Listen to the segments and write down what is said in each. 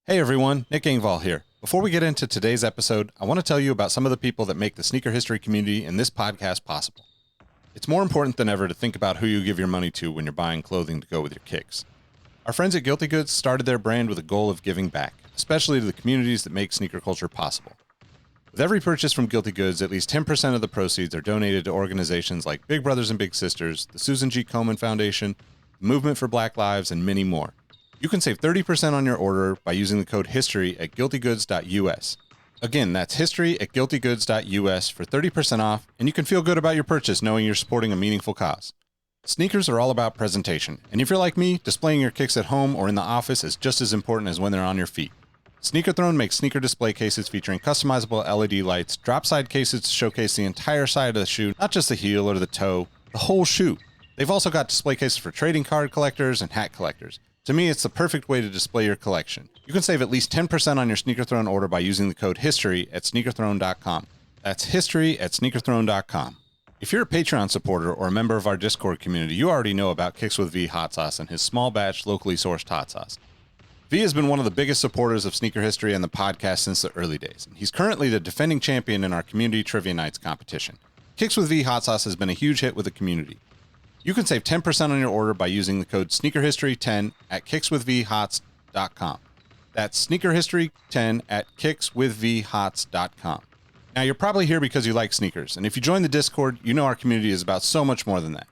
Hey everyone, Nick Engvall here. Before we get into today's episode, I want to tell you about some of the people that make the sneaker history community and this podcast possible. It's more important than ever to think about who you give your money to when you're buying clothing to go with your kicks. Our friends at Guilty Goods started their brand with a goal of giving back, especially to the communities that make sneaker culture possible. With every purchase from Guilty Goods, at least 10% of the proceeds are donated to organizations like Big Brothers and Big Sisters, the Susan G. Komen Foundation, the Movement for Black Lives, and many more. You can save 30% on your order by using the code HISTORY at guiltygoods.us. Again, that's history at guiltygoods.us for 30% off, and you can feel good about your purchase knowing you're supporting a meaningful cause. Sneakers are all about presentation, and if you're like me, displaying your kicks at home or in the office is just as important as when they're on your feet. Sneaker Throne makes sneaker display cases featuring customizable LED lights, drop-side cases to showcase the entire side of the shoe, not just the heel or the toe, the whole shoe. They've also got display cases for trading card collectors and hat collectors. To me, it's the perfect way to display your collection. You can save at least 10% on your Sneaker Throne order by using the code HISTORY at sneakerthrone.com. That's history at sneakerthrone.com. If you're a Patreon supporter or a member of our Discord community, you already know about Kicks with V hot sauce and his small batch, locally sourced hot sauce. V has been one of the biggest supporters of sneaker history and the podcast since the early days. He's currently the defending champion in our community trivia nights competition. Kicks with V hot sauce has been a huge hit with the community. You can save 10% on your order by using the code SNEAKERHISTORY10 at kickswithvhots.com. That's SNEAKERHISTORY10 at kickswithvhots.com. Now, you're probably here because you like sneakers, and if you join the Discord, you know our community is about so much more than that.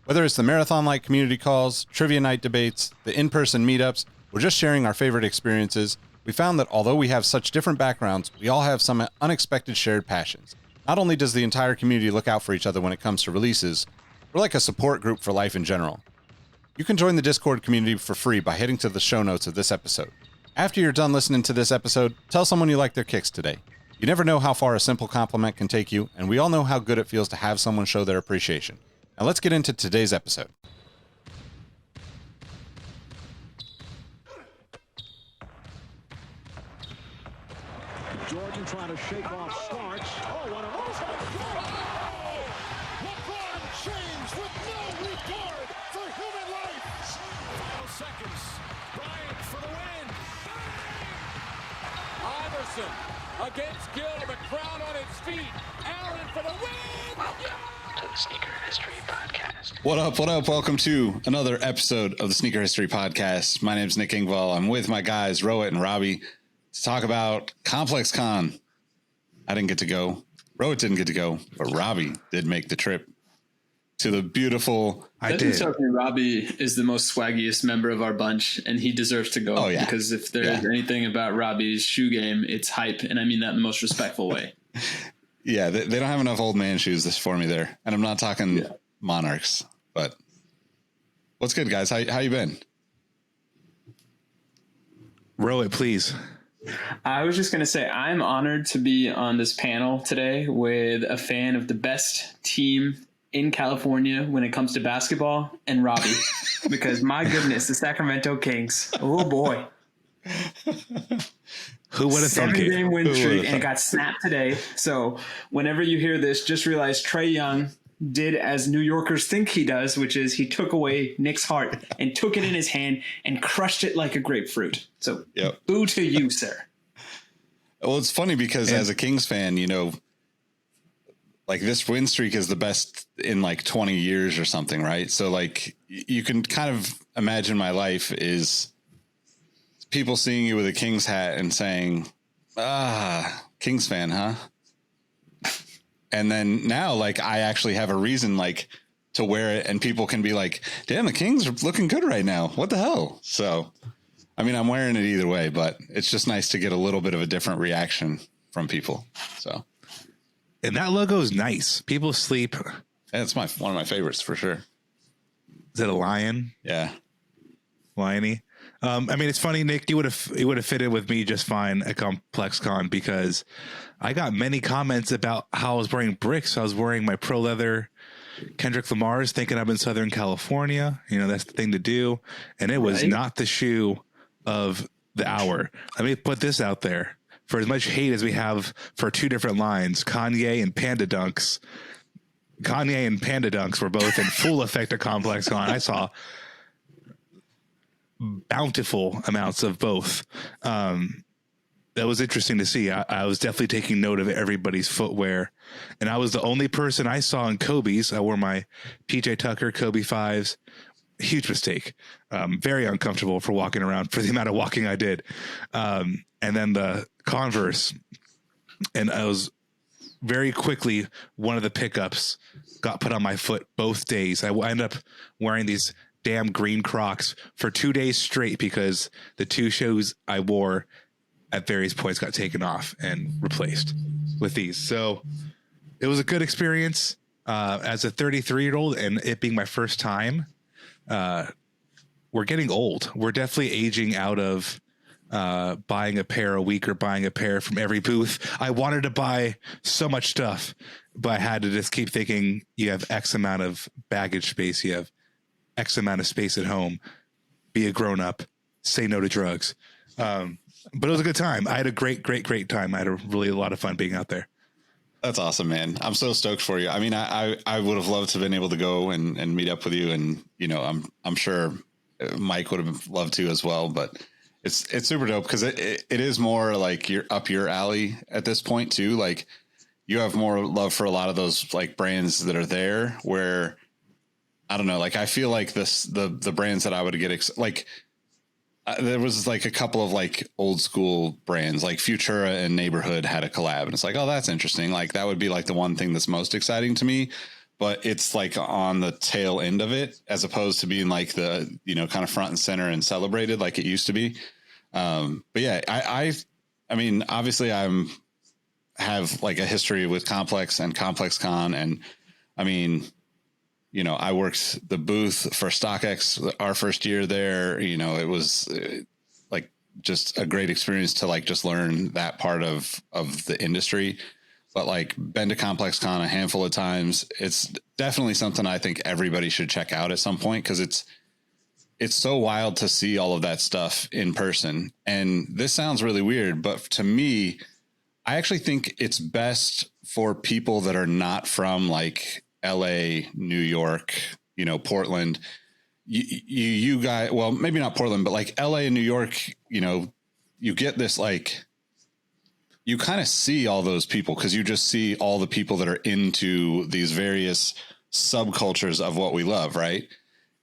Whether it's the marathon-like community calls, trivia night debates, the in-person meetups, or just sharing our favorite experiences, we found that although we have such different backgrounds, we all have some unexpected shared passions. Not only does the entire community look out for each other when it comes to releases, we're like a support group for life in general. You can join the Discord community for free by heading to the show notes of this episode. After you're done listening to this episode, tell someone you like their kicks today. You never know how far a simple compliment can take you, and we all know how good it feels to have someone show their appreciation. Now let's get into today's episode. Jordan trying to shake off Starks. Oh, one of those has gone. LeBron James with no regard for human life. 12 seconds. Bryant for the win. Iverson against Gill. The crowd on its feet. Allen for the win. Welcome to the Sneaker History Podcast. What up, what up? Welcome to another episode of the Sneaker History Podcast. My name's Nick Engvall. I'm with my guys, Rohit and Robbie, to talk about ComplexCon. I didn't get to go. Rohit didn't get to go, but Robbie did make the trip to the beautiful. Doesn't tell me Robbie is the most swaggiest member of our bunch, and he deserves to go. Oh, yeah. Because if there's anything about Robbie's shoe game, it's hype, and I mean that in the most respectful way. Yeah, they don't have enough old man shoes for me there, and I'm not talking Monarchs. But what's good, guys? How you been? Rohit, please. I was just going to say, I'm honored to be on this panel today with a fan of the best team in California when it comes to basketball, and Robbie, because my goodness, the Sacramento Kings. Oh boy. Who would have thought? 7-game win streak, and it got snapped today. So whenever you hear this, just realize Trae Young did as New Yorkers think he does, which is he took away Nick's heart and took it in his hand and crushed it like a grapefruit. So boo to you, sir. Well, it's funny because as a Kings fan, you know, like this win streak is the best in like 20 years or something, right? So like you can kind of imagine my life is people seeing you with a Kings hat and saying, Kings fan, huh? And then now, like, I actually have a reason, like, to wear it, and people can be like, damn, the Kings are looking good right now. What the hell? So, I mean, I'm wearing it either way, but it's just nice to get a little bit of a different reaction from people. So, and that logo is nice. People sleep. And it's one of my favorites for sure. Is it a lion? Yeah. Liony. I mean, it's funny, Nick, you would have fitted with me just fine at ComplexCon because I got many comments about how I was wearing bricks. I was wearing my pro leather Kendrick Lamar's, thinking I'm in Southern California. You know, that's the thing to do. And it was not the shoe of the hour. Let me put this out there. For as much hate as we have for two different lines, Kanye and Panda Dunks were both in full effect at ComplexCon. I saw bountiful amounts of both. That was interesting to see. I was definitely taking note of everybody's footwear, and I was the only person I saw in Kobe's. I wore my PJ Tucker Kobe 5s. Huge mistake. Very uncomfortable for walking around for the amount of walking I did. And then the Converse, and I was very quickly, one of the pickups got put on my foot both days. I ended up wearing these damn green Crocs for 2 days straight because the two shoes I wore at various points got taken off and replaced with these. So it was a good experience as a 33-year-old, and it being my first time. We're getting old. We're definitely aging out of buying a pair a week or buying a pair from every booth. I wanted to buy so much stuff, but I had to just keep thinking, you have X amount of baggage space. You have X amount of space at home. Be a grown up, say no to drugs. But it was a good time. I had a great time. I had a lot of fun being out there. That's awesome, man. I'm so stoked for you. I mean, I would have loved to have been able to go and meet up with you. And, you know, I'm sure Mike would have loved to as well, but it's super dope because it is more like you're up your alley at this point too. Like you have more love for a lot of those like brands that are there where, I don't know, like I feel like the brands that I would get there was like a couple of like old school brands like Futura and Neighborhood had a collab, and it's like, oh, that's interesting. Like that would be like the one thing that's most exciting to me, but it's like on the tail end of it as opposed to being like the, you know, kind of front and center and celebrated like it used to be. But yeah, I mean, obviously have like a history with Complex and ComplexCon. And I mean, you know, I worked the booth for StockX our first year there. You know, it was like just a great experience to like just learn that part of the industry. But like been to ComplexCon a handful of times. It's definitely something I think everybody should check out at some point because it's so wild to see all of that stuff in person. And this sounds really weird, but to me, I actually think it's best for people that are not from like LA, New York, you know, Portland, you guys, well, maybe not Portland, but like LA and New York, you know, you get this, like, you kind of see all those people because you just see all the people that are into these various subcultures of what we love. Right.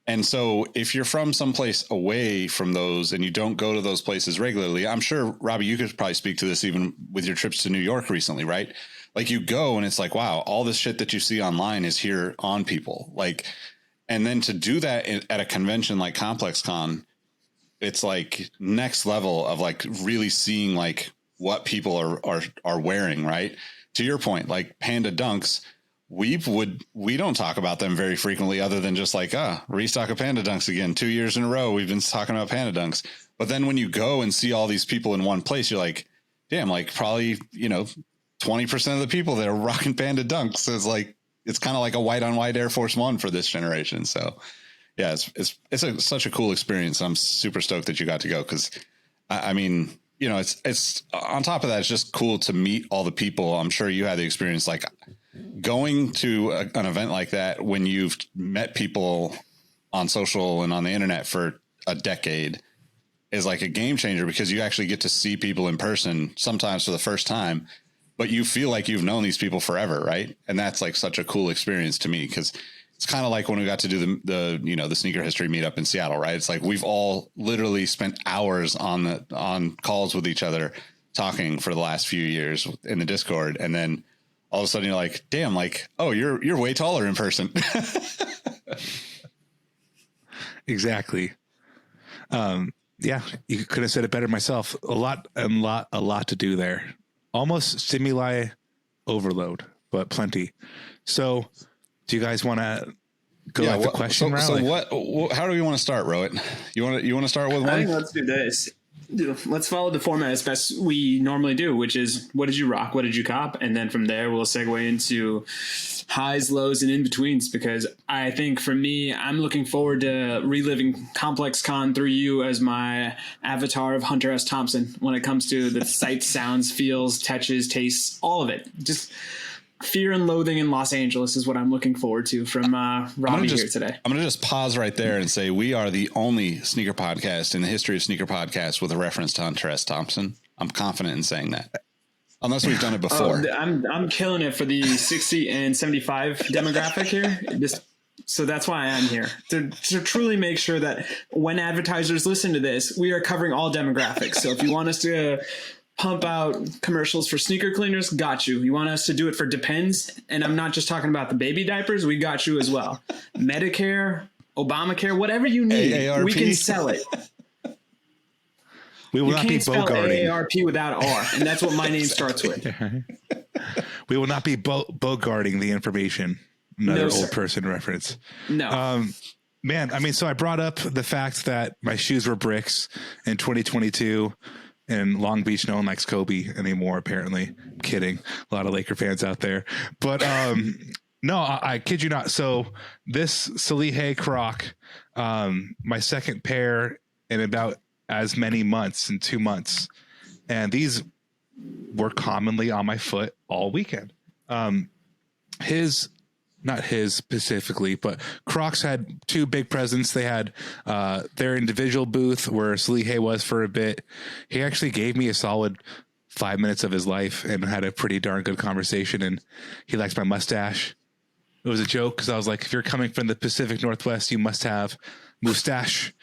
And so if you're from someplace away from those and you don't go to those places regularly, I'm sure, Robbie, you could probably speak to this even with your trips to New York recently, right? Like you go and it's like, wow, all this shit that you see online is here on people. Like, and then to do that at a convention like ComplexCon, it's like next level of like really seeing like what people are wearing, right? To your point, like Panda Dunks, we don't talk about them very frequently other than just like, restock of Panda Dunks again. 2 years in a row, we've been talking about Panda Dunks. But then when you go and see all these people in one place, you're like, damn, like probably, you know, 20% of the people that are rocking Panda Dunks is like, it's kind of like a white on white Air Force One for this generation. So yeah, it's such a cool experience. I'm super stoked that you got to go. Cause I mean, you know, it's on top of that, it's just cool to meet all the people. I'm sure you had the experience, like going to an event like that when you've met people on social and on the internet for a decade is like a game changer because you actually get to see people in person sometimes for the first time, but you feel like you've known these people forever. Right. And that's like such a cool experience to me because it's kind of like when we got to do the sneaker history meetup in Seattle, right? It's like we've all literally spent hours on calls with each other talking for the last few years in the Discord. And then all of a sudden you're like, damn, like, oh, you're way taller in person. Exactly. Yeah, you could have said it better myself. A lot to do there. Almost stimuli overload, but plenty. So do you guys want to go at the question route? So how do we want to start, Rohit? You want to start with one? I think let's do this. Let's follow the format as best we normally do, which is what did you rock? What did you cop? And then from there, we'll segue into highs, lows, and in-betweens, because I think for me, I'm looking forward to reliving ComplexCon through you as my avatar of Hunter S. Thompson when it comes to the sights, sounds, feels, touches, tastes, all of it. Just Fear and Loathing in Los Angeles is what I'm looking forward to from Robbie here today. I'm going to just pause right there and say we are the only sneaker podcast in the history of sneaker podcasts with a reference to Hunter S. Thompson. I'm confident in saying that. Unless we've done it before. I'm killing it for the 60 and 75 demographic here. So that's why I'm here, to truly make sure that when advertisers listen to this, we are covering all demographics. So if you want us to pump out commercials for sneaker cleaners, got you. You want us to do it for Depends, and I'm not just talking about the baby diapers, we got you as well. Medicare, Obamacare, whatever you need, AARP. We can sell it. We will not be bogarting. AARP without R, and that's what my name starts with. We will not be bogarting the information. Another old person reference. No. Man, I mean, so I brought up the fact that my shoes were bricks in 2022. And Long Beach, no one likes Kobe anymore, apparently. I'm kidding. A lot of Laker fans out there. But no, I kid you not. So this Salehe Croc, my second pair in about as many months, in 2 months. And these were commonly on my foot all weekend. Not his specifically, but Crocs had two big presents. They had their individual booth where Salehe was for a bit. He actually gave me a solid 5 minutes of his life and had a pretty darn good conversation. And he likes my mustache. It was a joke because I was like, if you're coming from the Pacific Northwest, you must have mustache.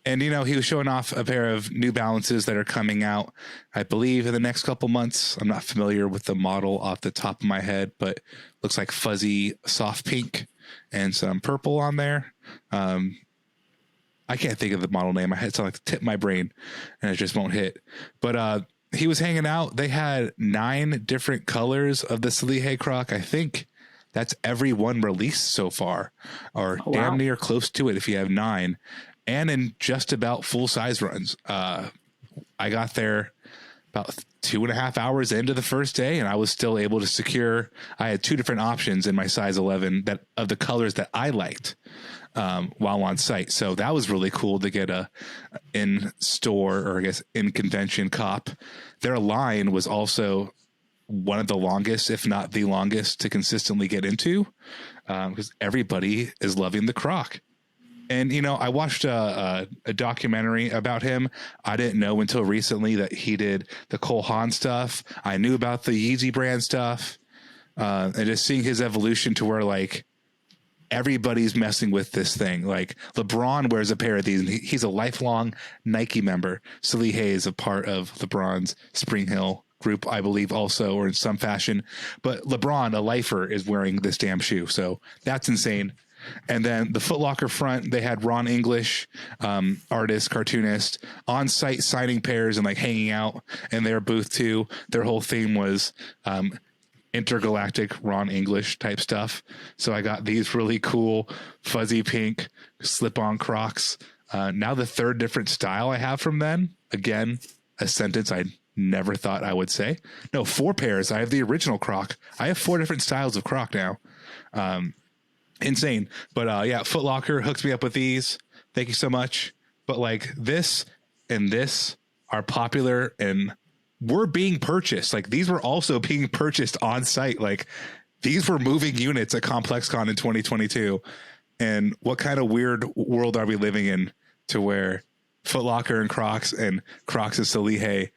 And, you know, he was showing off a pair of New Balances that are coming out, I believe, in the next couple months. I'm not familiar with the model off the top of my head, but looks like fuzzy soft pink and some purple on there. I can't think of the model name. I had to like tip my brain and it just won't hit. But he was hanging out. They had 9 different colors of the Salehe Croc. I think that's every one released so far, or damn near close to it if you have 9. And in just about full size runs. I got there about 2.5 hours into the first day, and I was still able to secure. I had 2 different options in my size 11 that of the colors that I liked while on site. So that was really cool to get a in store, or I guess in convention cop. Their line was also one of the longest, if not the longest, to consistently get into because everybody is loving the Croc. And, you know, I watched a documentary about him. I didn't know until recently that he did the Cole Haan stuff. I knew about the Yeezy brand stuff. And just seeing his evolution to where, like, everybody's messing with this thing. Like, LeBron wears a pair of these, and he's a lifelong Nike member. Salehe is a part of LeBron's Spring Hill group, I believe, also, or in some fashion. But LeBron, a lifer, is wearing this damn shoe. So that's insane. And then the Foot Locker front, they had Ron English, artist, cartoonist, on site signing pairs and like hanging out in their booth too. Their whole theme was intergalactic Ron English type stuff. So I got these really cool fuzzy pink slip-on Crocs. Now the third different style I have from them. Again, a sentence I never thought I would say. No, 4 pairs. I have the original Croc. I have 4 different styles of Croc now. Insane. But yeah, Foot Locker hooked me up with these. Thank you so much. But like this and this are popular and were being purchased. Like these were also being purchased on site. Like these were moving units at ComplexCon in 2022. And what kind of weird world are we living in to where Foot Locker and Crocs and Salehe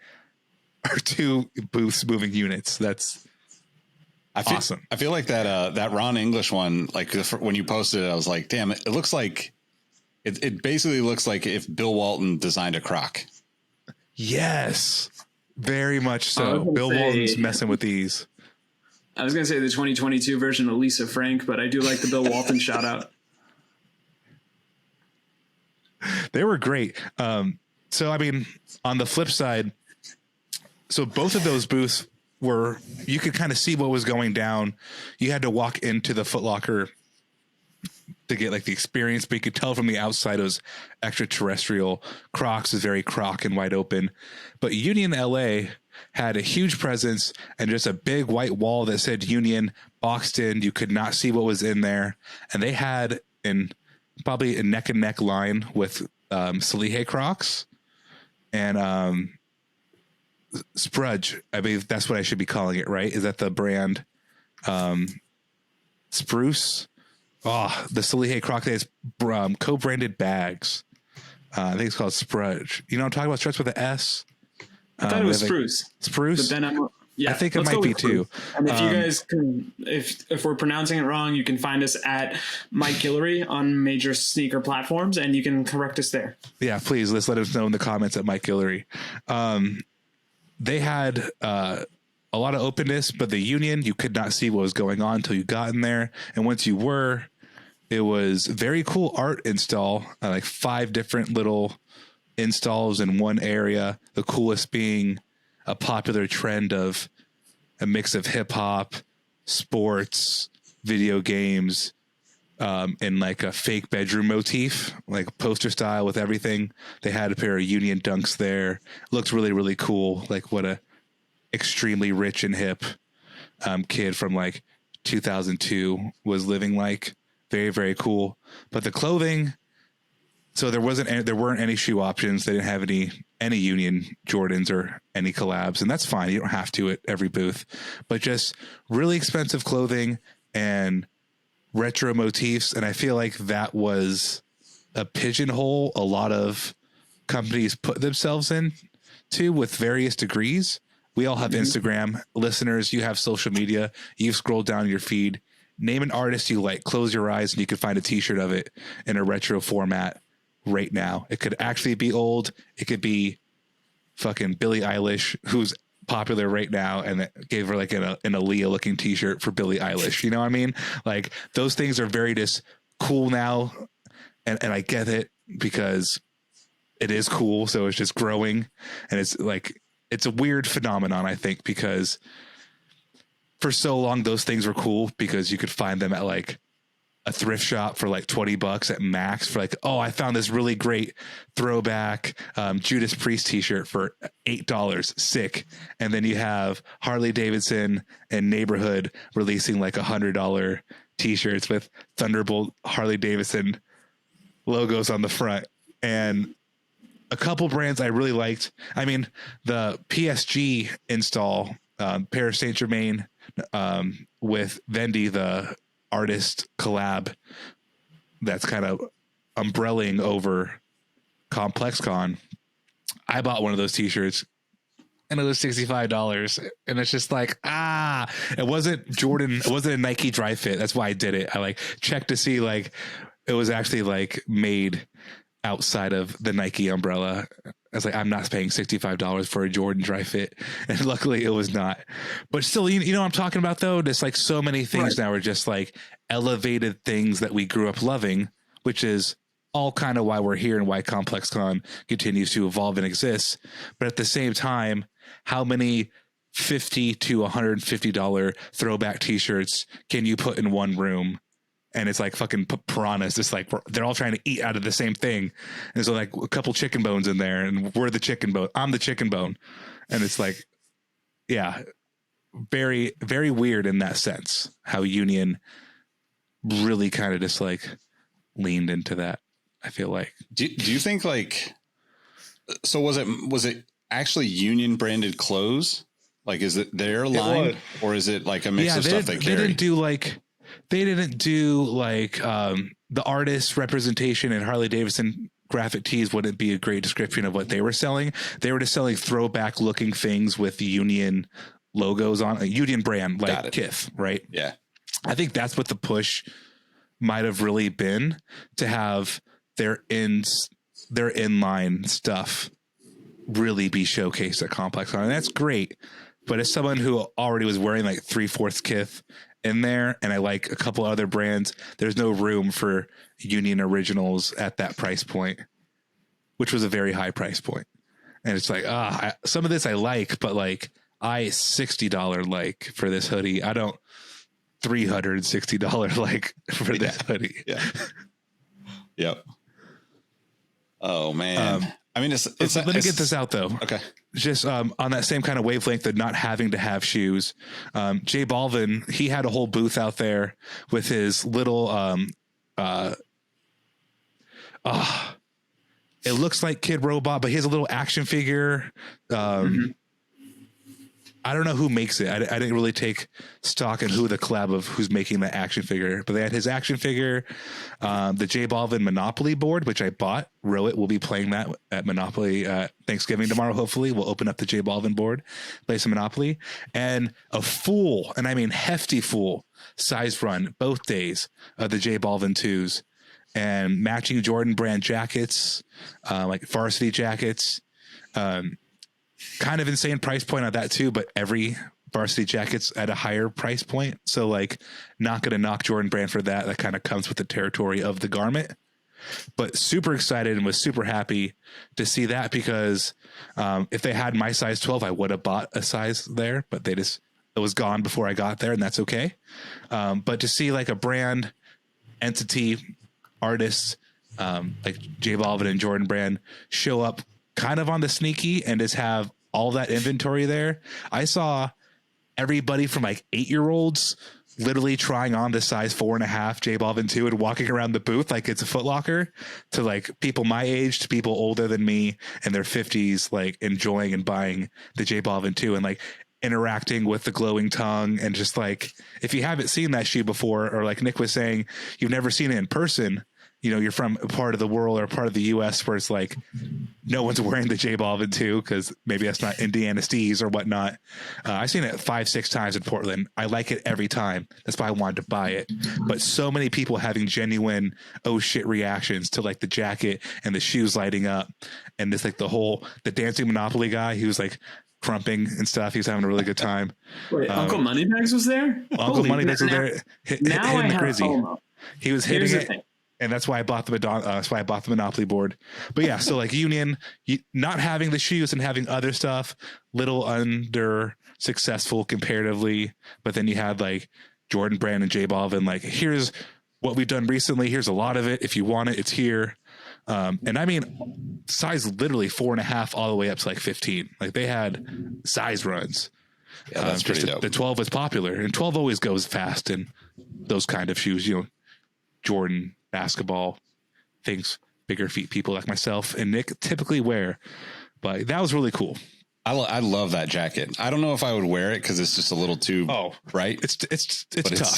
are 2 booths moving units? That's awesome. I feel like that Ron English one, like when you posted it, I was like, damn, it looks like it basically looks like if Bill Walton designed a Croc. Yes, very much so. Bill Walton's messing with these. I was going to say the 2022 version of Lisa Frank, but I do like the Bill Walton shout out. They were great. So, I mean, on the flip side, so both of those booths were, you could kind of see what was going down. You had to walk into the Foot Locker to get like the experience, but you could tell from the outside it was extraterrestrial. Crocs is very Croc and wide open, but Union LA had a huge presence and just a big white wall that said Union boxed in. You could not see what was in there. And they had probably a neck and neck line with Salehe Crocs. And Sprudge. I believe that's what I should be calling it, right? Is that the brand? Spruce. Oh, the Salihe Crocodile's co-branded bags. I think it's called Sprudge. You know what I'm talking about? Starts with an S. I thought it was Spruce. Spruce? But then I think it might be too. And if you guys can, if we're pronouncing it wrong, you can find us at Mike Guillory on major sneaker platforms, and you can correct us there. Yeah, please. Let's let us know in the comments at Mike Guillory. They had a lot of openness, but the union, you could not see what was going on until you got in there. And once you were, it was very cool art install, like 5 different little installs in one area. The coolest being a popular trend of a mix of hip hop, sports, video games, and like a fake bedroom motif, like poster style with everything. They had a pair of Union Dunks there. Looked really, really cool. Like what a extremely rich and hip kid from like 2002 was living like. Very, very cool. But the clothing, so there weren't any shoe options. They didn't have any Union Jordans or any collabs, and that's fine. You don't have to at every booth, but just really expensive clothing and retro motifs. And I feel like that was a pigeonhole a lot of companies put themselves in to with various degrees. We all have Instagram. Listeners, you have social media. You've scrolled down your feed. Name an artist you like, close your eyes, and you can find a t-shirt of it in a retro format right now. It could actually be old. It could be fucking Billie Eilish, who's popular right now, and it gave her like an Aaliyah looking t-shirt for Billie Eilish. You know what I mean? Like those things are very just cool now. And I get it because it is cool. So it's just growing, and it's like, it's a weird phenomenon, I think, because for so long, those things were cool because you could find them at like a thrift shop for like $20 at max for like, oh, I found this really great throwback Judas Priest t-shirt for $8. Sick. And then you have Harley Davidson and Neighborhood releasing like $100 t-shirts with Thunderbolt Harley Davidson logos on the front. And a couple brands I really liked. I mean, the PSG install, Paris Saint Germain, with Vendy, the artist collab that's kind of umbrelling over ComplexCon. I bought one of those t-shirts and it was $65, and it's just like, it wasn't Jordan, it wasn't a Nike dry fit. That's why I did it. I like checked to see like it was actually like made outside of the Nike umbrella. I was like, I'm not paying $65 for a Jordan dry fit. And luckily it was not. But still, you know what I'm talking about though? There's like so many things now are just like elevated things that we grew up loving, which is all kind of why we're here and why ComplexCon continues to evolve and exist. But at the same time, how many $50 to $150 throwback t-shirts can you put in one room? And it's like fucking piranhas. It's like they're all trying to eat out of the same thing. And so like a couple chicken bones in there, and we're the chicken bone. I'm the chicken bone. And it's like, yeah, very, very weird in that sense. How Union really kind of just like leaned into that. I feel like. Do you think like? So was it actually Union branded clothes? Like, is it their line, or is it like a mix of stuff they carry? They didn't do like the artist representation, and Harley Davidson graphic tees wouldn't be a great description of what they were selling. They were just selling throwback looking things with the Union logos on a Union brand, like Kith, right? Yeah. I think that's what the push might have really been, to have their inline stuff really be showcased at ComplexCon. And that's great. But as someone who already was wearing like 3/4 Kith in there, and I like a couple other brands, there's no room for Union originals at that price point, which was a very high price point. And it's like, some of this I like, but like $60 like for this hoodie. I don't $360 like for that hoodie. Yeah. Yep. Oh man. I mean, let me get this out though. Okay. Just on that same kind of wavelength of not having to have shoes. J Balvin, he had a whole booth out there with his little, it looks like Kid Robot, but he has a little action figure. I don't know who makes it. I didn't really take stock in who the collab of who's making the action figure, but they had his action figure, the J Balvin Monopoly board, which I bought. Rowett will be playing that at Monopoly Thanksgiving tomorrow. Hopefully we'll open up the J Balvin board, play some Monopoly, and a full, and I mean hefty full size run both days of the J Balvin 2s and matching Jordan brand jackets, like varsity jackets, kind of insane price point on that too, but every varsity jacket's at a higher price point. So like not going to knock Jordan brand for that. That kind of comes with the territory of the garment, but super excited and was super happy to see that because if they had my size 12, I would have bought a size there, but it was gone before I got there, and that's okay. But to see like a brand entity artists like J Balvin and Jordan brand show up kind of on the sneaky and just have all that inventory there. I saw everybody from like 8-year-olds literally trying on the size 4.5 J Balvin 2 and walking around the booth like it's a Foot Locker, to like people my age to people older than me in their 50s, like enjoying and buying the J Balvin 2 and like interacting with the glowing tongue. And just like, if you haven't seen that shoe before, or like Nick was saying, you've never seen it in person, you know, you're from a part of the world or a part of the US where it's like no one's wearing the J Balvin 2 because maybe that's not Indiana Steez or whatnot. I've seen it 5-6 times in Portland. I like it every time. That's why I wanted to buy it. But so many people having genuine oh shit reactions to like the jacket and the shoes lighting up, and this like the dancing Monopoly guy, he was like crumping and stuff. He was having a really good time. Wait, Uncle Moneybags was there? Uncle Moneybags was there. Now I have FOMO. He was hitting it. And that's why I bought the Monopoly board. But yeah, so like Union, not having the shoes and having other stuff, little under successful comparatively. But then you had like Jordan brand and J Balvin, like, here's what we've done recently. Here's a lot of it. If you want it, it's here. And I mean, size literally 4.5 all the way up to like 15. Like they had size runs. Yeah, that's pretty dope. The 12 was popular, and 12 always goes fast in those kind of shoes. You know, Jordan basketball things bigger feet people like myself and Nick typically wear, but that was really cool. I love that jacket. I don't know if I would wear it because it's just a little too bright. It's tough. It's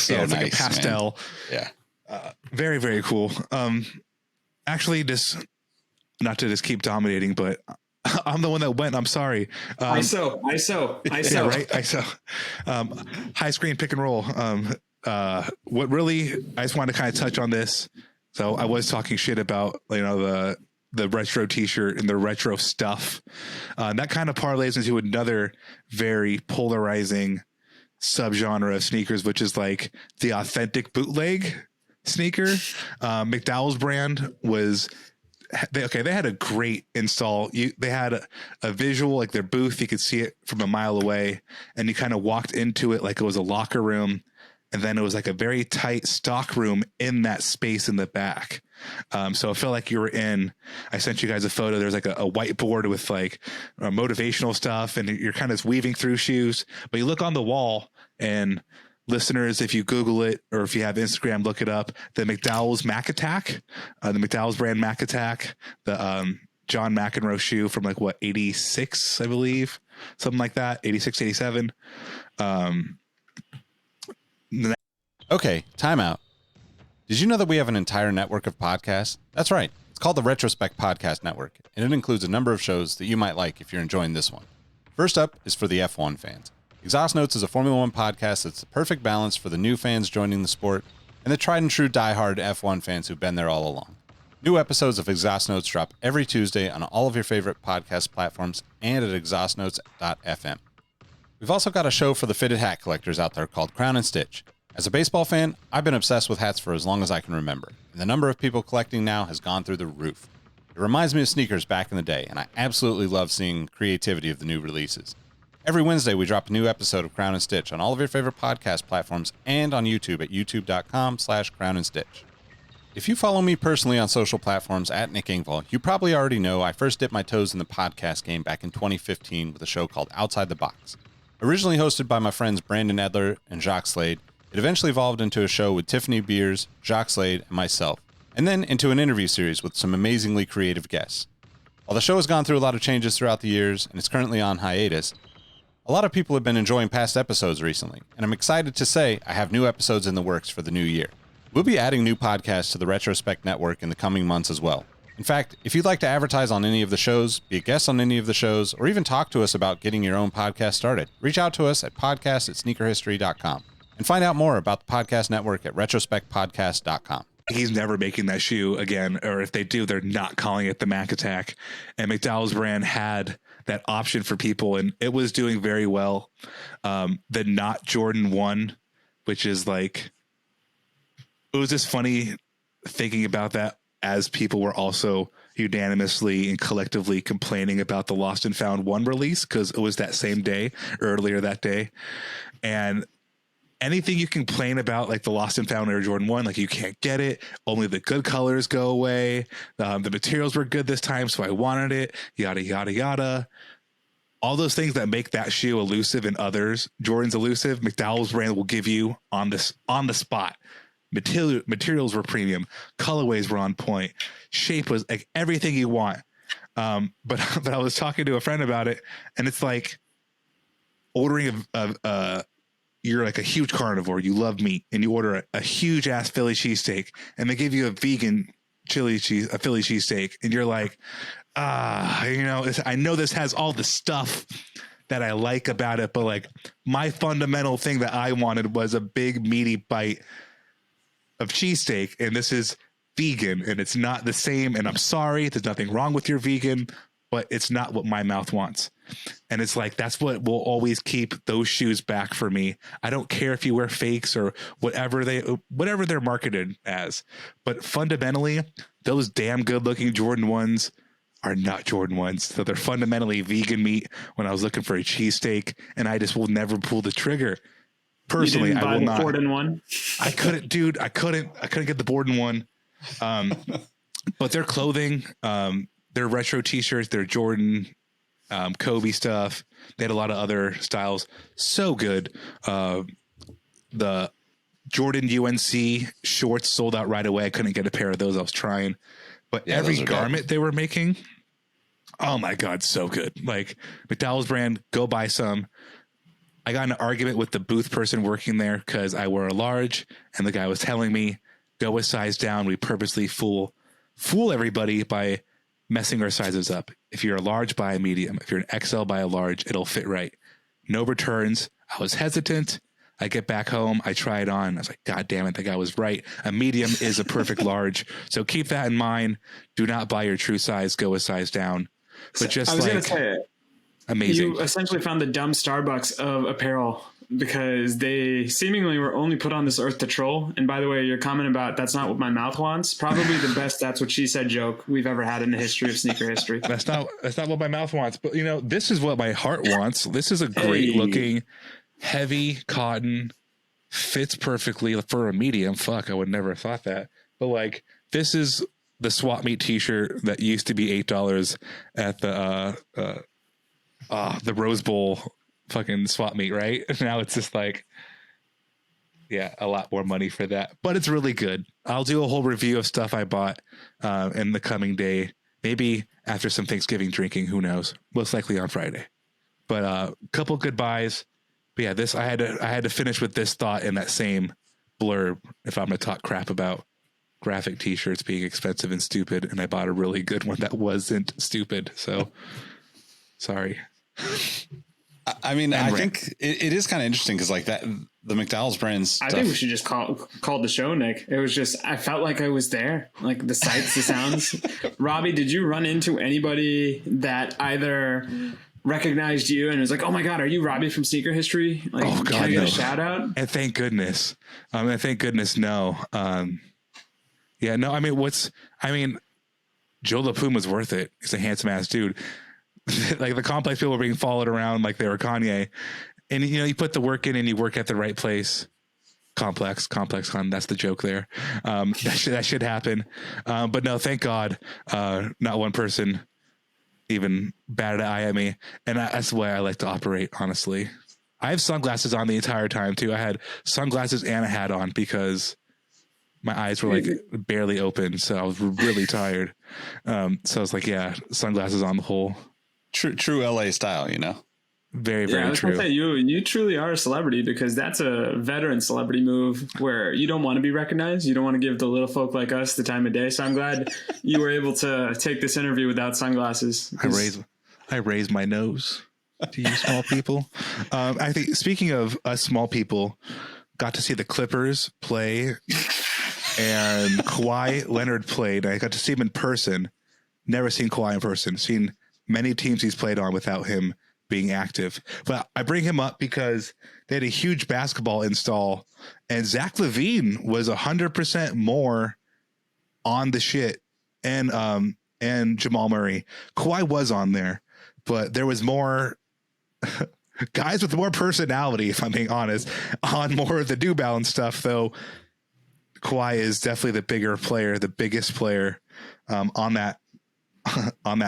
so it's nice, like a pastel. Man. Yeah, very very cool. Actually, just not to just keep dominating, but I'm the one that went. I'm sorry. I saw. Yeah, right. I saw. High screen pick and roll. What really, I just wanted to kind of touch on this. So I was talking shit about, you know, the retro t-shirt and the retro stuff. That kind of parlays into another very polarizing subgenre of sneakers, which is like the authentic bootleg sneaker. McDowell's brand was, they had a great install. They had a visual, like their booth, you could see it from a mile away, and you kind of walked into it like it was a locker room. And then it was like a very tight stock room in that space in the back. So I felt like you were in, I sent you guys a photo. There's like a whiteboard with like motivational stuff, and you're kind of weaving through shoes, but you look on the wall, and listeners, if you Google it, or if you have Instagram, look it up, the McDowell's Mac Attack, the McDowell's brand Mac Attack, the John McEnroe shoe from like 86, I believe, something like that. 86, 87. Okay, time out. Did you know that we have an entire network of podcasts? That's right. It's called the Retrospect Podcast Network, and it includes a number of shows that you might like if you're enjoying this one. First up is for the F1 fans. Exhaust Notes is a Formula One podcast that's the perfect balance for the new fans joining the sport and the tried and true diehard F1 fans who've been there all along. New episodes of Exhaust Notes drop every Tuesday on all of your favorite podcast platforms and at exhaustnotes.fm. We've also got a show for the fitted hat collectors out there called Crown and Stitch. As a baseball fan, I've been obsessed with hats for as long as I can remember, and the number of people collecting now has gone through the roof. It reminds me of sneakers back in the day, and I absolutely love seeing creativity of the new releases. Every Wednesday, we drop a new episode of Crown and Stitch on all of your favorite podcast platforms and on YouTube at youtube.com/crownandstitch. If you follow me personally on social platforms at Nick Engvall, you probably already know I first dipped my toes in the podcast game back in 2015 with a show called Outside the Box. Originally hosted by my friends Brandon Edler and Jacques Slade, it eventually evolved into a show with Tiffany Beers, Jacques Slade, and myself, and then into an interview series with some amazingly creative guests. While the show has gone through a lot of changes throughout the years and is currently on hiatus, A lot of people have been enjoying past episodes recently, and I'm excited to say I have new episodes in the works for the new year. We'll be adding new podcasts to the Retrospect Network in the coming months as well. In fact, if you'd like to advertise on any of the shows, be a guest on any of the shows, or even talk to us about getting your own podcast started, reach out to us at podcast@sneakerhistory.com and find out more about the podcast network at retrospectpodcast.com. He's never making that shoe again, or if they do, they're not calling it the Mac Attack. And McDowell's brand had that option for people, and it was doing very well. The Not Jordan 1, which is like, it was just funny thinking about that as people were also unanimously and collectively complaining about the Lost and Found 1 release, because it was that same day, earlier that day. And anything you complain about, like the Lost and Found Air Jordan 1, like you can't get it, only the good colors go away, the materials were good this time, so I wanted it, yada, yada, yada. All those things that make that shoe elusive and others, Jordan's elusive, McDowell's brand will give you on the spot. Materials were premium, colorways were on point, shape was like everything you want. But I was talking to a friend about it, and it's like ordering you're like a huge carnivore, you love meat, and you order a huge ass Philly cheesesteak, and they give you a vegan Philly cheesesteak, and you're like, I know this has all the stuff that I like about it, but like my fundamental thing that I wanted was a big meaty bite of cheesesteak, and this is vegan, and it's not the same, and I'm sorry, there's nothing wrong with your vegan, but it's not what my mouth wants. And it's like, that's what will always keep those shoes back for me. I don't care if you wear fakes or whatever they're marketed as, but fundamentally those damn good looking Jordan 1s are not Jordan 1s. So they're fundamentally vegan meat when I was looking for a cheesesteak, and I just will never pull the trigger. Personally, I will not. Borden one. I couldn't, dude. I couldn't get the Borden one. But their clothing, their retro t-shirts, their Jordan, Kobe stuff. They had a lot of other styles. So good. The Jordan UNC shorts sold out right away. I couldn't get a pair of those. I was trying, but every garment they were making, oh my God, so good. Like McDowell's brand, go buy some. I got in an argument with the booth person working there because I wore a large, and the guy was telling me, go a size down. We purposely fool everybody by messing our sizes up. If you're a large, buy a medium. If you're an XL, buy a large. It'll fit right. No returns. I was hesitant. I get back home. I try it on. I was like, God damn it. The guy was right. A medium is a perfect large. So keep that in mind. Do not buy your true size. Go a size down. But just I was going to say, amazing. You essentially found the dumb Starbucks of apparel, because they seemingly were only put on this earth to troll. And by the way, your comment about that's not what my mouth wants, probably the best that's what she said joke we've ever had in the history of sneaker history. That's not what my mouth wants. But this is what my heart wants. This is a great looking, heavy cotton, fits perfectly for a medium. Fuck, I would never have thought that. But like, this is the swap meet t-shirt that used to be $8 at the Rose Bowl fucking swap meet, right? Now it's just like, yeah, a lot more money for that, but it's really good. I'll do a whole review of stuff I bought in the coming day, maybe after some Thanksgiving drinking, who knows, most likely on Friday. But a couple good buys. But yeah, this I had to finish with this thought in that same blurb if I'm going to talk crap about graphic t-shirts being expensive and stupid, and I bought a really good one that wasn't stupid, so sorry. I mean, I think it is kind of interesting because like that, the McDowell's brand stuff. I think we should just call the show, Nick. It was just, I felt like I was there, like the sights, the sounds. Robbie, did you run into anybody that either recognized you and was like, oh my God, are you Robbie from Sneaker History? Like, oh God, can I get no. a shout out? And thank goodness. No. Yeah, no, Joe LaPuma's worth it. He's a handsome ass dude. Like the Complex people were being followed around like they were Kanye, and you put the work in and you work at the right place. ComplexCon, that's the joke there. That should happen. But no, thank God, not one person even batted an eye at me, and that's the way I like to operate. Honestly, I have sunglasses on the entire time too. I had sunglasses and a hat on because my eyes were like barely open, so I was really tired. So I was like, yeah, sunglasses on the whole. True LA style, Very, Yeah, very I was gonna true. say you truly are a celebrity, because that's a veteran celebrity move where you don't want to be recognized. You don't want to give the little folk like us the time of day. So I'm glad you were able to take this interview without sunglasses. I raise my nose to you small people. I think, speaking of us small people, got to see the Clippers play, and Kawhi Leonard played. I got to see him in person. Never seen Kawhi in person. Seen many teams he's played on without him being active. But I bring him up because they had a huge basketball install, and Zach LaVine was 100% more on the shit, and Jamal Murray. Kawhi was on there, but there was more guys with more personality, if I'm being honest, on more of the New Balance stuff, though. Kawhi is definitely the bigger player, the biggest player on that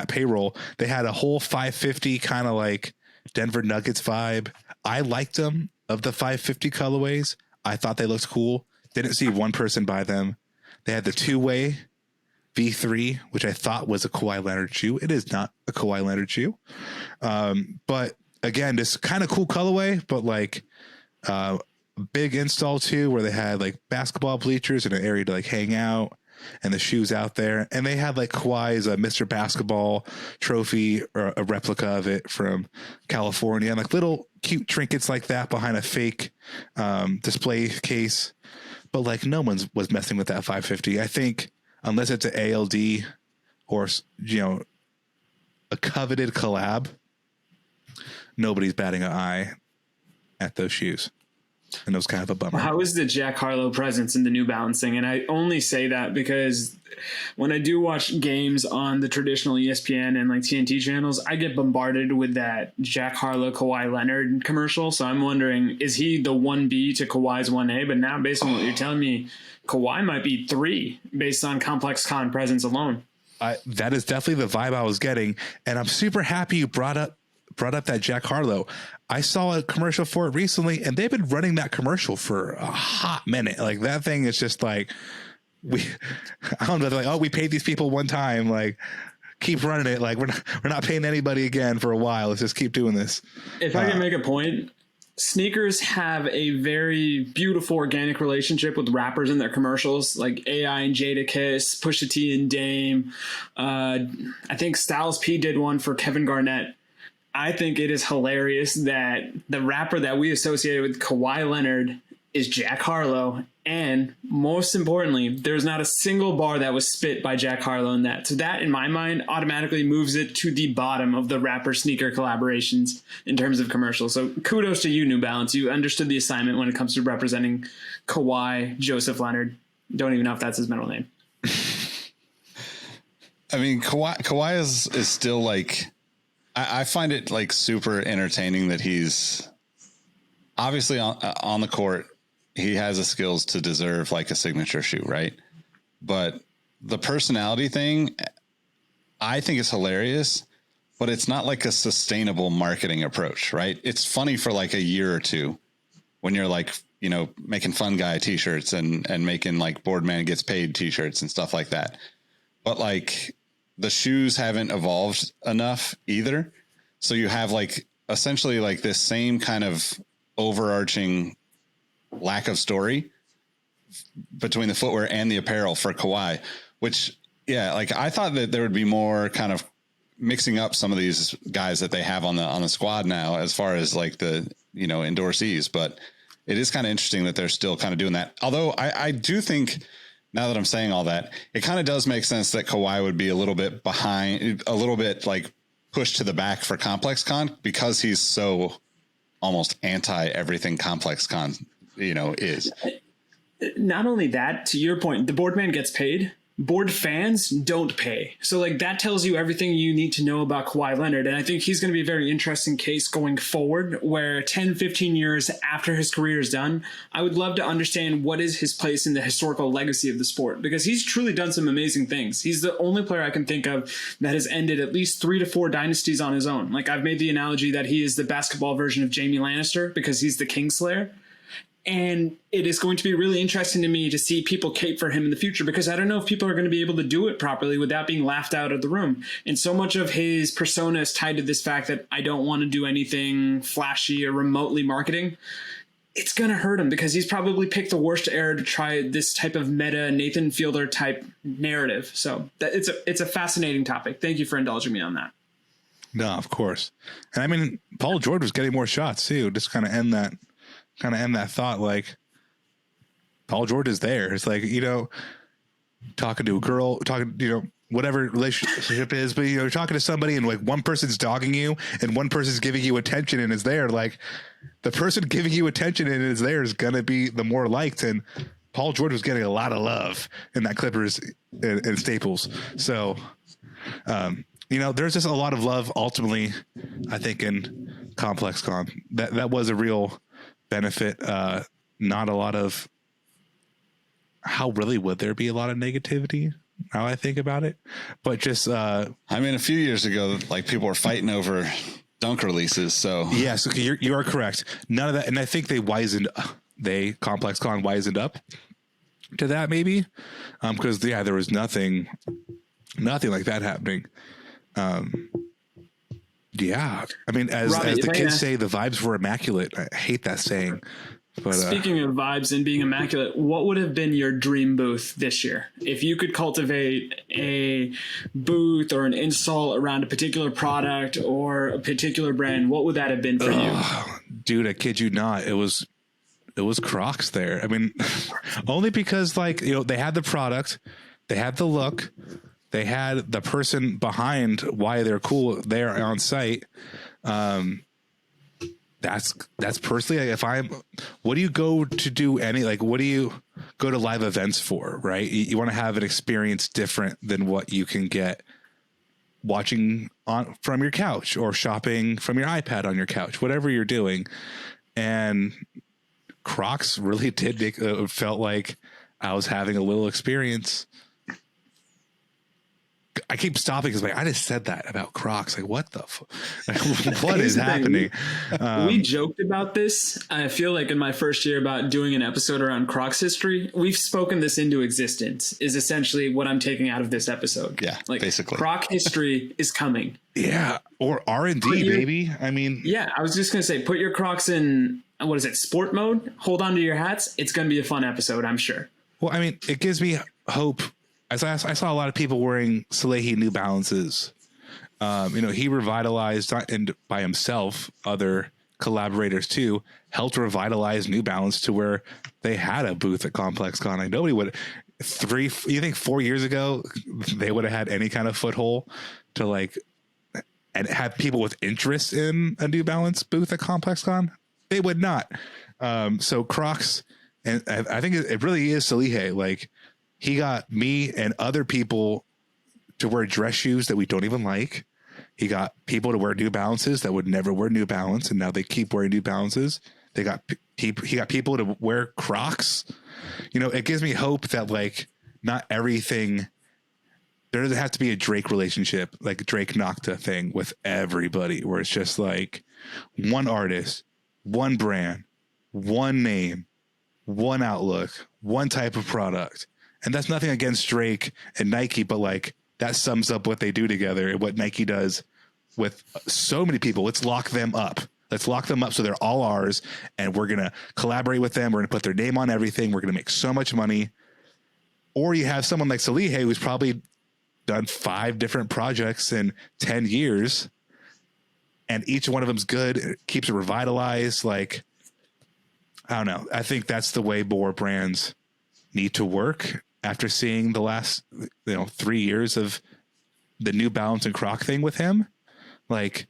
payroll. They had a whole 550 kind of like Denver Nuggets vibe. I liked them, of the 550 colorways. I thought they looked cool. Didn't see one person buy them. They had the two-way V3, which I thought was a Kawhi Leonard shoe. It is not a Kawhi Leonard shoe. But again, just kind of cool colorway, but like big install too, where they had like basketball bleachers and an area to like hang out, and the shoes out there. And they had like Kawhi's Mr. Basketball trophy, or a replica of it from California, and like little cute trinkets like that behind a fake display case. But like no one was messing with that 550. I think unless it's an ALD or, you know, a coveted collab, nobody's batting an eye at those shoes. And it was kind of a bummer. How is the Jack Harlow presence in the New Balance thing? And I only say that because when I do watch games on the traditional ESPN and like TNT channels, I get bombarded with that Jack Harlow, Kawhi Leonard commercial. So I'm wondering, is he the 1B to Kawhi's 1A? But now, based on what you're telling me, Kawhi might be 3 based on ComplexCon presence alone. That is definitely the vibe I was getting. And I'm super happy you brought up that Jack Harlow. I saw a commercial for it recently, and they've been running that commercial for a hot minute. Like that thing is just like, I don't know. They're like, oh, we paid these people one time. Like, keep running it. Like we're not paying anybody again for a while. Let's just keep doing this. If I can make a point, sneakers have a very beautiful organic relationship with rappers in their commercials, like AI and Jadakiss, Pusha T and Dame. I think Styles P did one for Kevin Garnett. I think it is hilarious that the rapper that we associated with Kawhi Leonard is Jack Harlow. And most importantly, there's not a single bar that was spit by Jack Harlow in that. So that, in my mind, automatically moves it to the bottom of the rapper sneaker collaborations in terms of commercials. So kudos to you, New Balance. You understood the assignment when it comes to representing Kawhi Joseph Leonard. Don't even know if that's his middle name. I mean, Kawhi is still like, I find it like super entertaining that he's obviously on the court. He has the skills to deserve like a signature shoe, right? But the personality thing, I think is hilarious, but it's not like a sustainable marketing approach, right? It's funny for like a year or two when you're like, you know, making fun guy t-shirts and making like Boardman Gets Paid t-shirts and stuff like that. But like the shoes haven't evolved enough either. So you have like essentially like this same kind of overarching lack of story between the footwear and the apparel for Kawhi, which, yeah, like I thought that there would be more kind of mixing up some of these guys that they have on the squad now, as far as like the, you know, endorsees, but it is kind of interesting that they're still kind of doing that. Although I do think, now that I'm saying all that, it kind of does make sense that Kawhi would be a little bit behind, a little bit like pushed to the back for ComplexCon, because he's so almost anti everything ComplexCon, you know, is. Not only that, to your point, the Boardman Gets Paid. Board fans don't pay. So like that tells you everything you need to know about Kawhi Leonard. And I think he's going to be a very interesting case going forward, where 10, 15 years after his career is done, I would love to understand what is his place in the historical legacy of the sport, because he's truly done some amazing things. He's the only player I can think of that has ended at least 3 to 4 dynasties on his own. Like I've made the analogy that he is the basketball version of Jaime Lannister, because he's the Kingslayer. And it is going to be really interesting to me to see people cape for him in the future, because I don't know if people are going to be able to do it properly without being laughed out of the room. And so much of his persona is tied to this fact that I don't want to do anything flashy or remotely marketing. It's going to hurt him because he's probably picked the worst era to try this type of meta Nathan Fielder type narrative. So it's a fascinating topic. Thank you for indulging me on that. No, of course. And I mean, Paul George was getting more shots too. Just kind of end that thought. Like, Paul George is there. It's like, you know, talking to a girl, you know, whatever relationship is, but you know, you're talking to somebody and like one person's dogging you and one person's giving you attention and is there. Like, the person giving you attention and is there is going to be the more liked. And Paul George was getting a lot of love in that Clippers and Staples. So, you know, there's just a lot of love ultimately, I think, in ComplexCon. That was a real benefit. Not a lot of, how really would there be a lot of negativity now I think about it? But just, I mean, a few years ago, like, people were fighting over dunk releases. So yes, okay, you are correct. None of that. And I think ComplexCon wisened up to that maybe. Cause yeah, there was nothing like that happening. Yeah, I mean, as the kids say, the vibes were immaculate. I hate that saying. But, speaking of vibes and being immaculate, what would have been your dream booth this year? If you could cultivate a booth or an install around a particular product or a particular brand, what would that have been for you? Dude, I kid you not. It was Crocs there. I mean, only because, like, you know, they had the product, they had the look, they had the person behind why they're cool there on site. That's personally, like, what do you go to do what do you go to live events for, right? You want to have an experience different than what you can get watching from your couch or shopping from your iPad on your couch, whatever you're doing. And Crocs really did felt like I was having a little experience. I keep stopping because I just said that about Crocs. Like, what the what is happening? We joked about this. I feel like in my first year about doing an episode around Crocs history, we've spoken this into existence is essentially what I'm taking out of this episode. Yeah, like, basically. Croc history is coming. Yeah, or R&D, baby. I mean, yeah, I was just going to say, put your Crocs in, what is it, sport mode? Hold on to your hats. It's going to be a fun episode, I'm sure. Well, I mean, it gives me hope. As I saw a lot of people wearing Salehi New Balances. You know, he revitalized, and by himself, other collaborators too, helped revitalize New Balance to where they had a booth at ComplexCon. Like, nobody would. You think 4 years ago they would have had any kind of foothold to, like, and have people with interest in a New Balance booth at ComplexCon? They would not. So Crocs, and I think it really is Salehi. Like, he got me and other people to wear dress shoes that we don't even like. He got people to wear New Balances that would never wear New Balance, and now they keep wearing New Balances. He got people to wear Crocs. You know, it gives me hope that, like, not everything. There doesn't have to be a Drake relationship, like a Drake Nocta thing with everybody, where it's just like one artist, one brand, one name, one outlook, one type of product. And that's nothing against Drake and Nike, but, like, that sums up what they do together and what Nike does with so many people. Let's lock them up. Let's lock them up so they're all ours, and we're going to collaborate with them. We're going to put their name on everything. We're going to make so much money. Or you have someone like Salehi, who's probably done 5 different projects in 10 years, and each one of them's good. It keeps it revitalized. Like, I don't know. I think that's the way more brands need to work. After seeing the last, 3 years of the New Balance and Croc thing with him, like,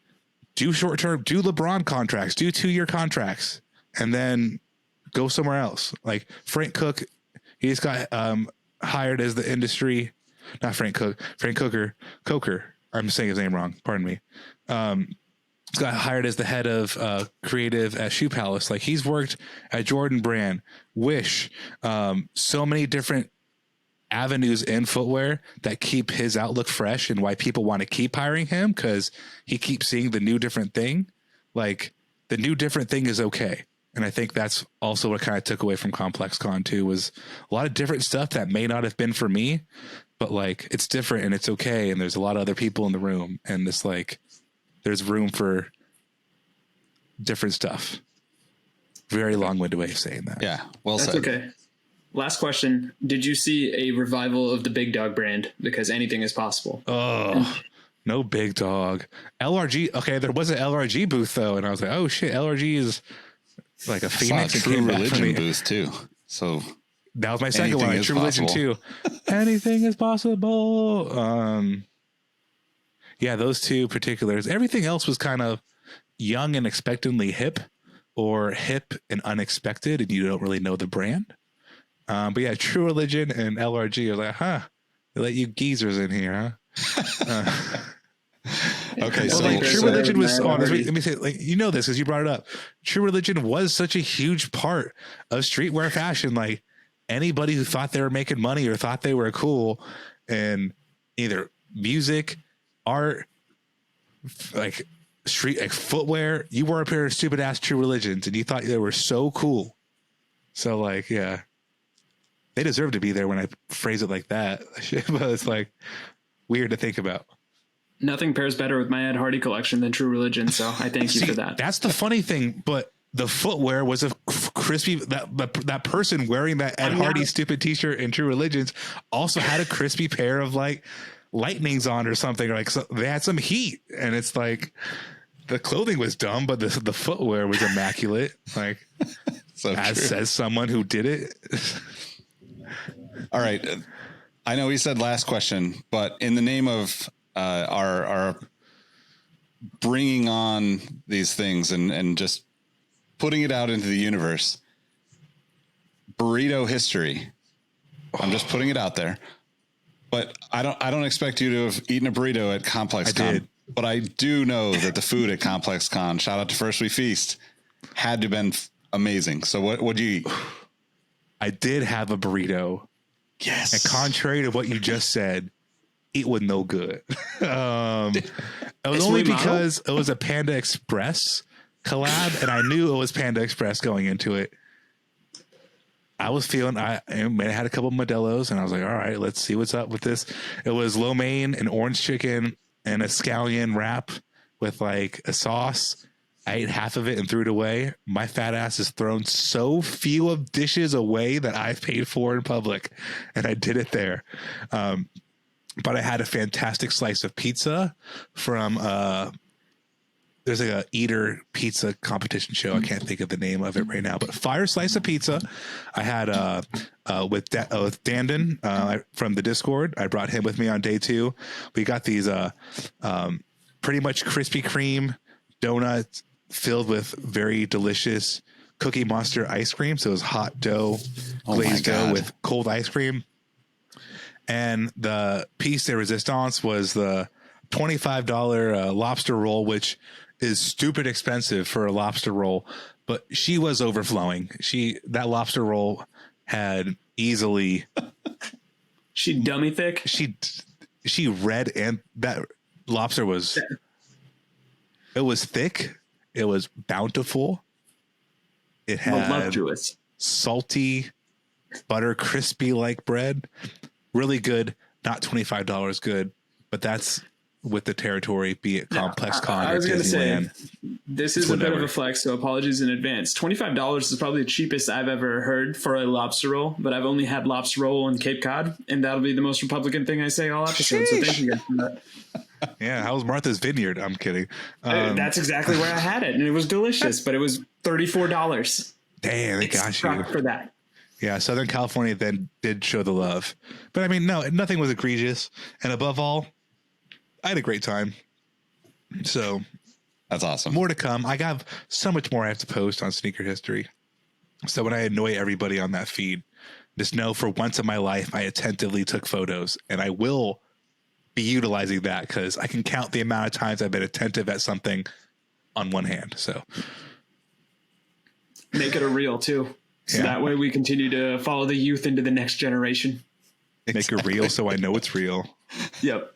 do short-term, do LeBron contracts, do 2-year contracts, and then go somewhere else. Like Frank Cook, he just got hired as the industry, not Frank Cook, Frank Coker. I'm saying his name wrong. Pardon me. He's got hired as the head of creative at Shoe Palace. Like, he's worked at Jordan Brand, Wish, so many different avenues in footwear that keep his outlook fresh, and why people want to keep hiring him, because he keeps seeing the new different thing. Like, the new different thing is okay. And I think that's also what kind of took away from ComplexCon too, was a lot of different stuff that may not have been for me, but like it's different and it's okay. And there's a lot of other people in the room, and it's like there's room for different stuff. Very long-winded way of saying that. Yeah, well That's said. okay. Last question. Did you see a revival of the Big Dog brand? Because anything is possible. Oh, no Big Dog. LRG. Okay, there was an LRG booth though, and I was like, oh shit, LRG is like a Saw a phoenix. And True came back from Religion the- booth too. So That was my second Anything one. is True Religion possible. too. Anything is possible. Yeah, those two particulars. Everything else was kind of young and expectantly hip, or hip and unexpected, and you don't really know the brand. But yeah, True Religion and LRG are like, huh? They let you geezers in here, huh? okay, Well, so, like True so Religion was on. Let me say, like, you know this because you brought it up. True Religion was such a huge part of streetwear fashion. Like anybody who thought they were making money or thought they were cool, and either music, art, like street, like footwear, you wore a pair of stupid ass True Religions, and you thought they were so cool. So like, yeah, they deserve to be there when I phrase it like that. But it's like weird to think about. Nothing pairs better with my Ed Hardy collection than True Religion, so I thank you See, for that. That's the funny thing, but the footwear was a crispy. That person wearing that Ed Hardy stupid T-shirt in True Religions also had a crispy pair of like lightnings on or something. Like so they had some heat, and it's like the clothing was dumb, but the footwear was immaculate. Like so as true. says someone who did it. All right. I know he said last question, but in the name of our bringing on these things and just putting it out into the universe, burrito history. I'm just putting it out there, but I don't expect you to have eaten a burrito at ComplexCon, did. but I do know that the food at ComplexCon, shout out to First We Feast, had to have been amazing. So what'd you eat? I did have a burrito. Yes. And contrary to what you just said, it was no good. It was only because it was a Panda Express collab, and I knew it was Panda Express going into it. I was feeling, I had a couple of Modelo's, and I was like, all right, let's see what's up with this. It was lo mein and orange chicken and a scallion wrap with like a sauce. I ate half of it and threw it away. My fat ass has thrown so few of dishes away that I've paid for in public, and I did it there. But I had a fantastic slice of pizza from there's like a eater pizza competition show. I can't think of the name of it right now, but fire slice of pizza. I had with Dandon from the Discord. I brought him with me on day 2. We got these pretty much Krispy Kreme donuts filled with very delicious Cookie Monster ice cream. So it was hot dough, glazed dough with cold ice cream. And the piece de resistance was the $25 lobster roll, which is stupid expensive for a lobster roll, but she was overflowing. That lobster roll had easily She dummy thick. she read, and that lobster was it was thick. It was bountiful. It had Voluptuous. salty, butter crispy like bread. Really good. Not $25 good, but that's with the territory, be it ComplexCon I or was going to say, Disneyland. this is a bit of a flex, so apologies in advance. $25 is probably the cheapest I've ever heard for a lobster roll, but I've only had lobster roll in Cape Cod, and that'll be the most Republican thing I say all episode, so thank you guys for that. Yeah, how was Martha's Vineyard? I'm kidding. That's exactly where I had it, and it was delicious, but it was $34. Damn, they got you. For that. Yeah, Southern California then did show the love. But I mean, no, nothing was egregious. And above all, I had a great time. So That's awesome. more to come. I got so much more I have to post on Sneaker History. So when I annoy everybody on that feed, just know for once in my life, I attentively took photos, and I will be utilizing that because I can count the amount of times I've been attentive at something on one hand. So Make it a reel, too. So Yeah. that way we continue to follow the youth into the next generation. make it real so I know it's real. Yep.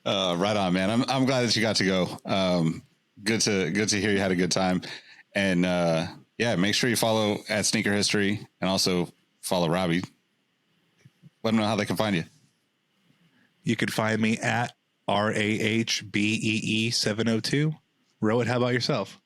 Right on, man. I'm glad that you got to go. Good to hear you had a good time. And yeah, make sure you follow at Sneaker History and also follow Robbie. Let them know how they can find you. You can find me at RAHBEE702. Rohit, how about yourself?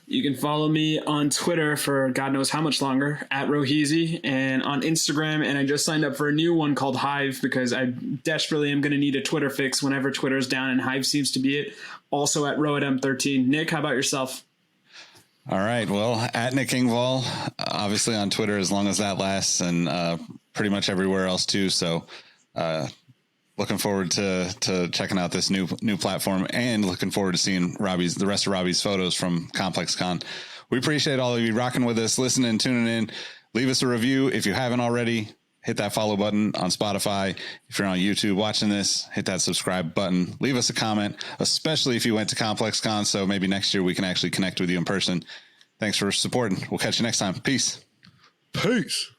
You can follow me on Twitter for God knows how much longer, at Roheezy, and on Instagram. And I just signed up for a new one called Hive because I desperately am going to need a Twitter fix whenever Twitter's down, and Hive seems to be it. Also at RohitM13. Nick, how about yourself? All right. Well, at Nick Ingval, obviously on Twitter as long as that lasts, and pretty much everywhere else too. So looking forward to checking out this new platform, and looking forward to seeing the rest of Robbie's photos from ComplexCon. We appreciate all of you rocking with us, listening, tuning in. Leave us a review if you haven't already. Hit that follow button on Spotify. If you're on YouTube watching this, hit that subscribe button. Leave us a comment, especially if you went to ComplexCon, so maybe next year we can actually connect with you in person. Thanks for supporting. We'll catch you next time. Peace. Peace.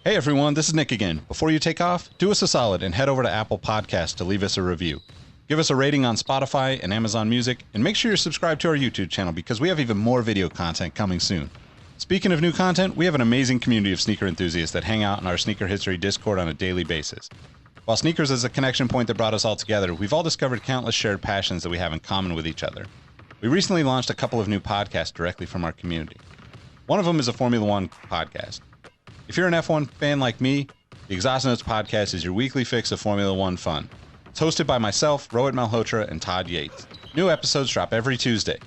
Hey everyone, this is Nick again. Before you take off, do us a solid and head over to Apple Podcasts to leave us a review. Give us a rating on Spotify and Amazon Music, and make sure you're subscribed to our YouTube channel because we have even more video content coming soon. Speaking of new content, we have an amazing community of sneaker enthusiasts that hang out in our Sneaker History Discord on a daily basis. While sneakers is a connection point that brought us all together, we've all discovered countless shared passions that we have in common with each other. We recently launched a couple of new podcasts directly from our community. One of them is a Formula One podcast. If you're an F1 fan like me, the Exhaust Notes podcast is your weekly fix of Formula One fun. It's hosted by myself, Rohit Malhotra, and Todd Yates. New episodes drop every Tuesday.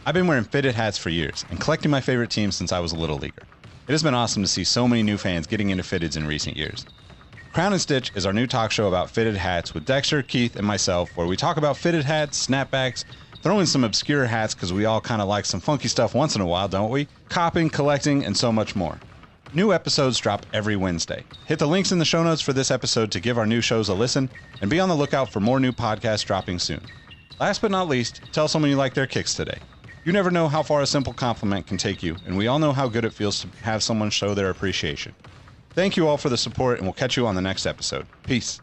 I've been wearing fitted hats for years and collecting my favorite teams since I was a little leaguer. It has been awesome to see so many new fans getting into fitteds in recent years. Crown and Stitch is our new talk show about fitted hats with Dexter, Keith, and myself, where we talk about fitted hats, snapbacks, throw in some obscure hats because we all kind of like some funky stuff once in a while, don't we? Copping, collecting, and so much more. New episodes drop every Wednesday. Hit the links in the show notes for this episode to give our new shows a listen, and be on the lookout for more new podcasts dropping soon. Last but not least, tell someone you like their kicks today. You never know how far a simple compliment can take you, and we all know how good it feels to have someone show their appreciation. Thank you all for the support, and we'll catch you on the next episode. Peace.